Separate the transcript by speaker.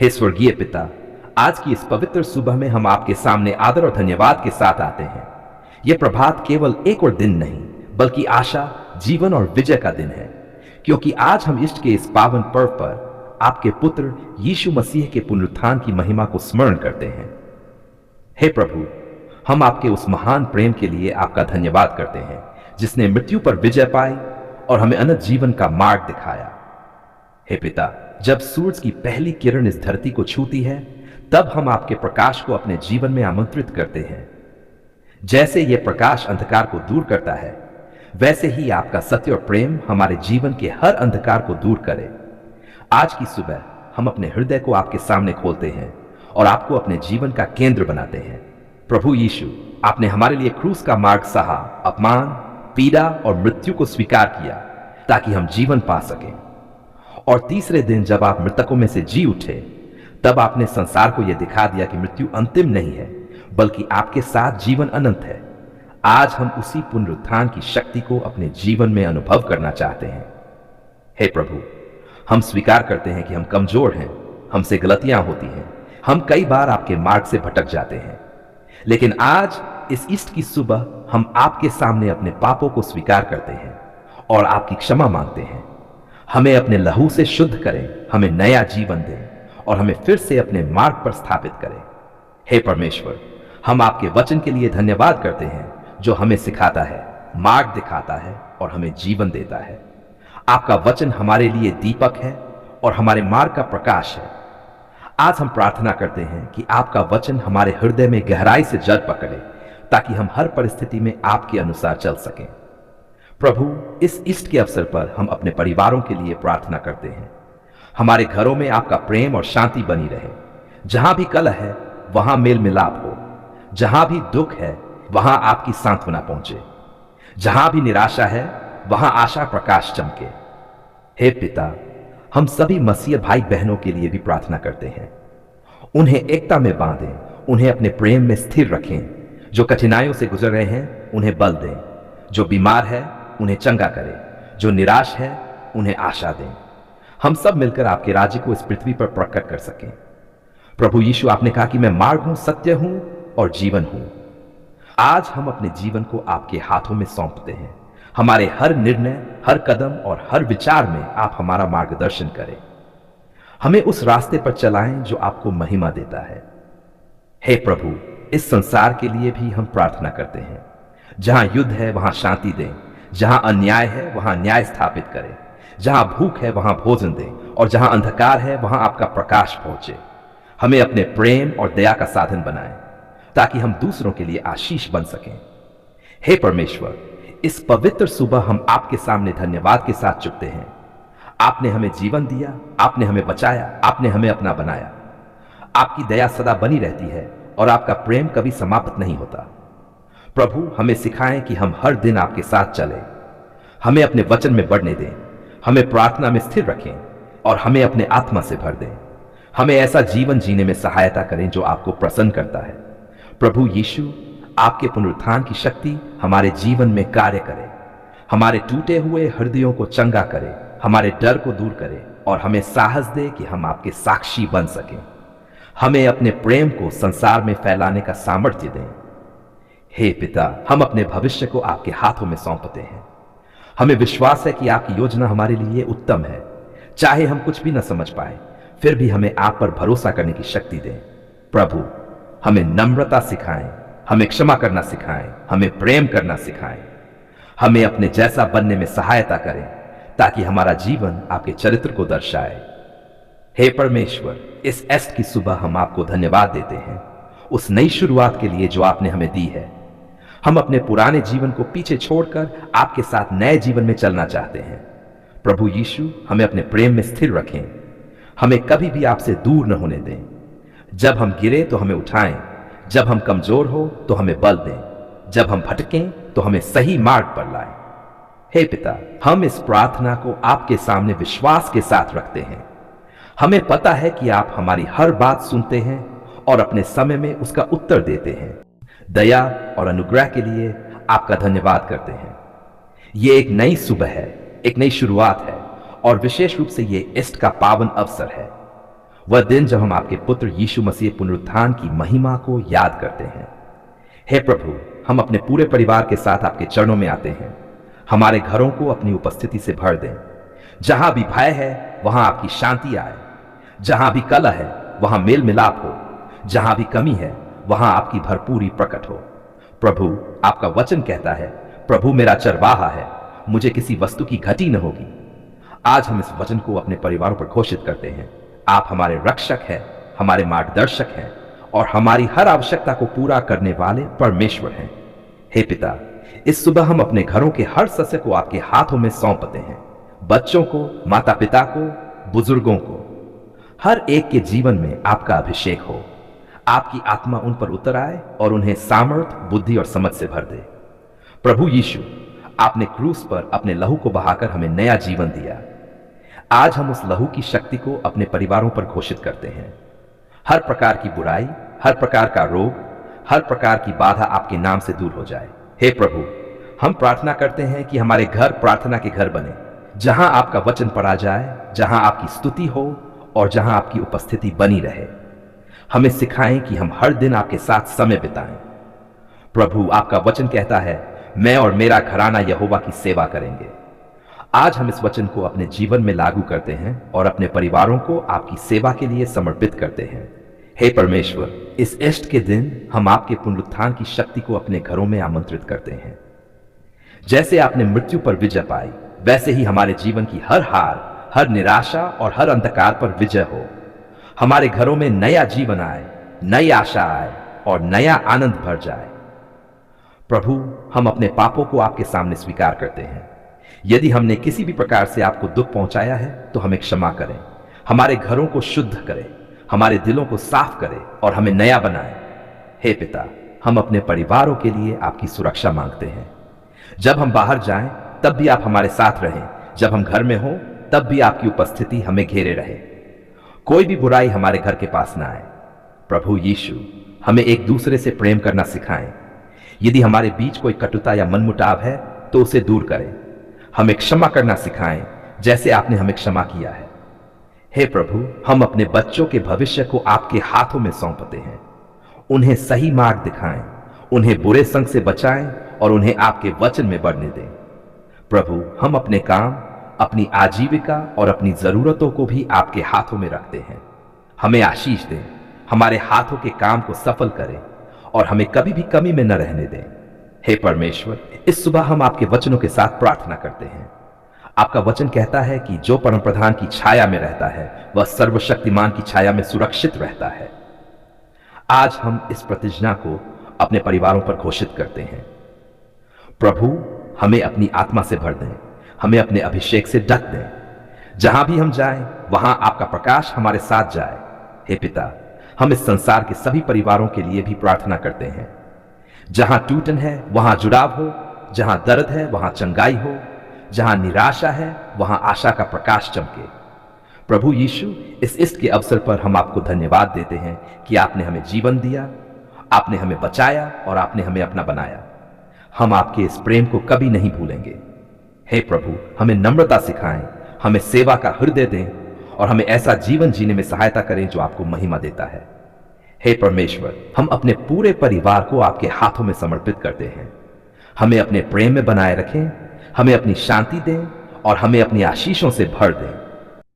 Speaker 1: हे स्वर्गीय पिता, आज की इस पवित्र सुबह में हम आपके सामने आदर और धन्यवाद के साथ आते हैं। यह प्रभात केवल एक और दिन नहीं, बल्कि आशा, जीवन और विजय का दिन है, क्योंकि आज हम इष्ट के इस पावन पर्व पर आपके पुत्र यीशु मसीह के पुनरुत्थान की महिमा को स्मरण करते हैं। हे प्रभु, हम आपके उस महान प्रेम के लिए आपका धन्यवाद करते हैं, जिसने मृत्यु पर विजय पाई और हमें अनंत जीवन का मार्ग दिखाया। हे पिता, जब सूरज की पहली किरण इस धरती को छूती है, तब हम आपके प्रकाश को अपने जीवन में आमंत्रित करते हैं। जैसे यह प्रकाश अंधकार को दूर करता है, वैसे ही आपका सत्य और प्रेम हमारे जीवन के हर अंधकार को दूर करे। आज की सुबह हम अपने हृदय को आपके सामने खोलते हैं और आपको अपने जीवन का केंद्र बनाते हैं। प्रभु यीशु, आपने हमारे लिए क्रूस का मार्ग सहा, अपमान, पीड़ा और मृत्यु को स्वीकार किया ताकि हम जीवन पा सकें। और तीसरे दिन जब आप मृतकों में से जी उठे, तब आपने संसार को यह दिखा दिया कि मृत्यु अंतिम नहीं है, बल्कि आपके साथ जीवन अनंत है। आज हम उसी पुनरुत्थान की शक्ति को अपने जीवन में अनुभव करना चाहते हैं। हे प्रभु, हम स्वीकार करते हैं कि हम कमजोर हैं, हमसे गलतियां होती हैं, हम कई बार आपके मार्ग से भटक जाते हैं। लेकिन आज इस ईस्ट की सुबह हम आपके सामने अपने पापों को स्वीकार करते हैं और आपकी क्षमा मांगते हैं। हमें अपने लहू से शुद्ध करें, हमें नया जीवन दें और हमें फिर से अपने मार्ग पर स्थापित करें। हे परमेश्वर, हम आपके वचन के लिए धन्यवाद करते हैं, जो हमें सिखाता है, मार्ग दिखाता है और हमें जीवन देता है। आपका वचन हमारे लिए दीपक है और हमारे मार्ग का प्रकाश है। आज हम प्रार्थना करते हैं कि आपका वचन हमारे हृदय में गहराई से जड़ पकड़े, ताकि हम हर परिस्थिति में आपके अनुसार चल सकें। प्रभु, इस ईस्ट के अवसर पर हम अपने परिवारों के लिए प्रार्थना करते हैं। हमारे घरों में आपका प्रेम और शांति बनी रहे। जहां भी कलह है, वहां मेल मिलाप हो। जहां भी दुख है, वहां आपकी सांत्वना पहुंचे। जहां भी निराशा है, वहां आशा प्रकाश चमके। हे पिता, हम सभी मसीह भाई बहनों के लिए भी प्रार्थना करते हैं। उन्हें एकता में बांधें, उन्हें अपने प्रेम में स्थिर रखें। जो कठिनाइयों से गुजर रहे हैं, उन्हें बल दें। जो बीमार है, उन्हें चंगा करें। जो निराश है, उन्हें आशा दें। हम सब मिलकर आपके राज्य को इस पृथ्वी पर प्रकट कर सकें। प्रभु यीशु, आपने कहा कि मैं मार्ग हूं, सत्य हूं और जीवन हूं। आज हम अपने जीवन को आपके हाथों में सौंपते हैं। हमारे हर निर्णय, हर कदम और हर विचार में आप हमारा मार्गदर्शन करें। हमें उस रास्ते पर चलाएं जो आपको महिमा देता है। हे प्रभु, इस संसार के लिए भी हम प्रार्थना करते हैं। जहां युद्ध है, वहां शांति दें। जहां अन्याय है, वहां न्याय स्थापित करें। जहां भूख है, वहां भोजन दें। और जहां अंधकार है, वहां आपका प्रकाश पहुंचे। हमें अपने प्रेम और दया का साधन बनाएं, ताकि हम दूसरों के लिए आशीष बन सकें। हे परमेश्वर, इस पवित्र सुबह हम आपके सामने धन्यवाद के साथ झुकते हैं। आपने हमें जीवन दिया, आपने हमें बचाया, आपने हमें अपना बनाया। आपकी दया सदा बनी रहती है और आपका प्रेम कभी समाप्त नहीं होता। प्रभु, हमें सिखाएं कि हम हर दिन आपके साथ चलें। हमें अपने वचन में बढ़ने दें, हमें प्रार्थना में स्थिर रखें और हमें अपने आत्मा से भर दें। हमें ऐसा जीवन जीने में सहायता करें जो आपको प्रसन्न करता है। प्रभु यीशु, आपके पुनरुत्थान की शक्ति हमारे जीवन में कार्य करे। हमारे टूटे हुए हृदयों को चंगा करे, हमारे डर को दूर करे और हमें साहस दे कि हम आपके साक्षी बन सकें। हमें अपने प्रेम को संसार में फैलाने का सामर्थ्य दें। हे पिता, हम अपने भविष्य को आपके हाथों में सौंपते हैं। हमें विश्वास है कि आपकी योजना हमारे लिए उत्तम है। चाहे हम कुछ भी न समझ पाए, फिर भी हमें आप पर भरोसा करने की शक्ति दें। प्रभु, हमें नम्रता सिखाएं, हमें क्षमा करना सिखाएं, हमें प्रेम करना सिखाएं। हमें अपने जैसा बनने में सहायता करें, ताकि हमारा जीवन आपके चरित्र को दर्शाए। हे परमेश्वर, इस एस्ट की सुबह हम आपको धन्यवाद देते हैं, उस नई शुरुआत के लिए जो आपने हमें दी है। हम अपने पुराने जीवन को पीछे छोड़कर आपके साथ नए जीवन में चलना चाहते हैं। प्रभु यीशु, हमें अपने प्रेम में स्थिर रखें। हमें कभी भी आपसे दूर न होने दें। जब हम गिरे तो हमें उठाएं, जब हम कमजोर हो तो हमें बल दें, जब हम भटकें तो हमें सही मार्ग पर लाएं। हे पिता, हम इस प्रार्थना को आपके सामने विश्वास के साथ रखते हैं। हमें पता है कि आप हमारी हर बात सुनते हैं और अपने समय में उसका उत्तर देते हैं। दया और अनुग्रह के लिए आपका धन्यवाद करते हैं। ये एक नई सुबह है, एक नई शुरुआत है और विशेष रूप से ये ईस्ट का पावन अवसर है। वह दिन जब हम आपके पुत्र यीशु मसीह पुनरुत्थान की महिमा को याद करते हैं। हे प्रभु, हम अपने पूरे परिवार के साथ आपके चरणों में आते हैं। हमारे घरों को अपनी उपस्थिति से भर दें। जहां भी भय है वहां आपकी शांति आए। जहां भी कलह है वहां मेल मिलाप हो। जहां भी कमी है वहां आपकी भरपूरी प्रकट हो। प्रभु, आपका वचन कहता है, प्रभु मेरा चरवाहा है, मुझे किसी वस्तु की घटी न होगी। आज हम इस वचन को अपने परिवारों पर घोषित करते हैं। आप हमारे रक्षक हैं, हमारे मार्गदर्शक हैं और हमारी हर आवश्यकता को पूरा करने वाले परमेश्वर हैं। हे पिता, इस सुबह हम अपने घरों के हर सदस्य को आपके हाथों में सौंपते हैं। बच्चों को, माता पिता को, बुजुर्गों को, हर एक के जीवन में आपका अभिषेक हो। आपकी आत्मा उन पर उतर आए और उन्हें सामर्थ, बुद्धि और समझ से भर दे। प्रभु यीशु, आपने क्रूस पर अपने लहू को बहाकर हमें नया जीवन दिया। आज हम उस लहू की शक्ति को अपने परिवारों पर घोषित करते हैं। हर प्रकार की बुराई, हर प्रकार का रोग, हर प्रकार की बाधा आपके नाम से दूर हो जाए। हे प्रभु, हम प्रार्थना करते हैं कि हमारे घर प्रार्थना के घर बने, जहां आपका वचन पढ़ा जाए, जहां आपकी स्तुति हो और जहां आपकी उपस्थिति बनी रहे। हमें सिखाएं कि हम हर दिन आपके साथ समय बिताएं। प्रभु, आपका वचन कहता है, मैं और मेरा घराना यहोवा की सेवा करेंगे। आज हम इस वचन को अपने जीवन में लागू करते हैं और अपने परिवारों को आपकी सेवा के लिए समर्पित करते हैं। हे परमेश्वर, इस इष्ट के दिन हम आपके पुनरुत्थान की शक्ति को अपने घरों में आमंत्रित करते हैं। जैसे आपने मृत्यु पर विजय पाई, वैसे ही हमारे जीवन की हर हार, हर निराशा और हर अंधकार पर विजय हो। हमारे घरों में नया जीवन आए, नई आशा आए और नया आनंद भर जाए। प्रभु, हम अपने पापों को आपके सामने स्वीकार करते हैं। यदि हमने किसी भी प्रकार से आपको दुख पहुंचाया है तो हमें क्षमा करें। हमारे घरों को शुद्ध करें, हमारे दिलों को साफ करें और हमें नया बनाएं। हे पिता, हम अपने परिवारों के लिए आपकी सुरक्षा मांगते हैं। जब हम बाहर जाएं तब भी आप हमारे साथ रहें। जब हम घर में हों तब भी आपकी उपस्थिति हमें घेरे रहे। कोई भी बुराई हमारे घर के पास ना आए। प्रभु यीशु, हमें एक दूसरे से प्रेम करना सिखाएं। यदि हमारे बीच कोई कटुता या मनमुटाव है तो उसे दूर करें। हमें क्षमा करना सिखाएं जैसे आपने हमें क्षमा किया है। हे प्रभु, हम अपने बच्चों के भविष्य को आपके हाथों में सौंपते हैं। उन्हें सही मार्ग दिखाएं, उन्हें बुरे संग से बचाएं और उन्हें आपके वचन में बढ़ने दें। प्रभु, हम अपने काम, अपनी आजीविका और अपनी जरूरतों को भी आपके हाथों में रखते हैं। हमें आशीष दें, हमारे हाथों के काम को सफल करें और हमें कभी भी कमी में न रहने दें। हे परमेश्वर, इस सुबह हम आपके वचनों के साथ प्रार्थना करते हैं। आपका वचन कहता है कि जो परम प्रधान की छाया में रहता है वह सर्वशक्तिमान की छाया में सुरक्षित रहता है। आज हम इस प्रतिज्ञा को अपने परिवारों पर घोषित करते हैं। प्रभु, हमें अपनी आत्मा से भर दें, हमें अपने अभिषेक से ढक दें। जहां भी हम जाएं वहां आपका प्रकाश हमारे साथ जाए। हे पिता, हम इस संसार के सभी परिवारों के लिए भी प्रार्थना करते हैं। जहां टूटन है वहां जुड़ाव हो, जहां दर्द है वहां चंगाई हो, जहां निराशा है वहां आशा का प्रकाश चमके। प्रभु यीशु, इस इष्ट के अवसर पर हम आपको धन्यवाद देते हैं कि आपने हमें जीवन दिया, आपने हमें बचाया और आपने हमें अपना बनाया। हम आपके इस प्रेम को कभी नहीं भूलेंगे। हे प्रभु, हमें नम्रता सिखाएं, हमें सेवा का हृदय दें और हमें ऐसा जीवन जीने में सहायता करें जो आपको महिमा देता है। हे परमेश्वर, हम अपने पूरे परिवार को आपके हाथों में समर्पित करते हैं। हमें अपने प्रेम में बनाए रखें, हमें अपनी शांति दें और हमें अपनी आशीषों से भर दें।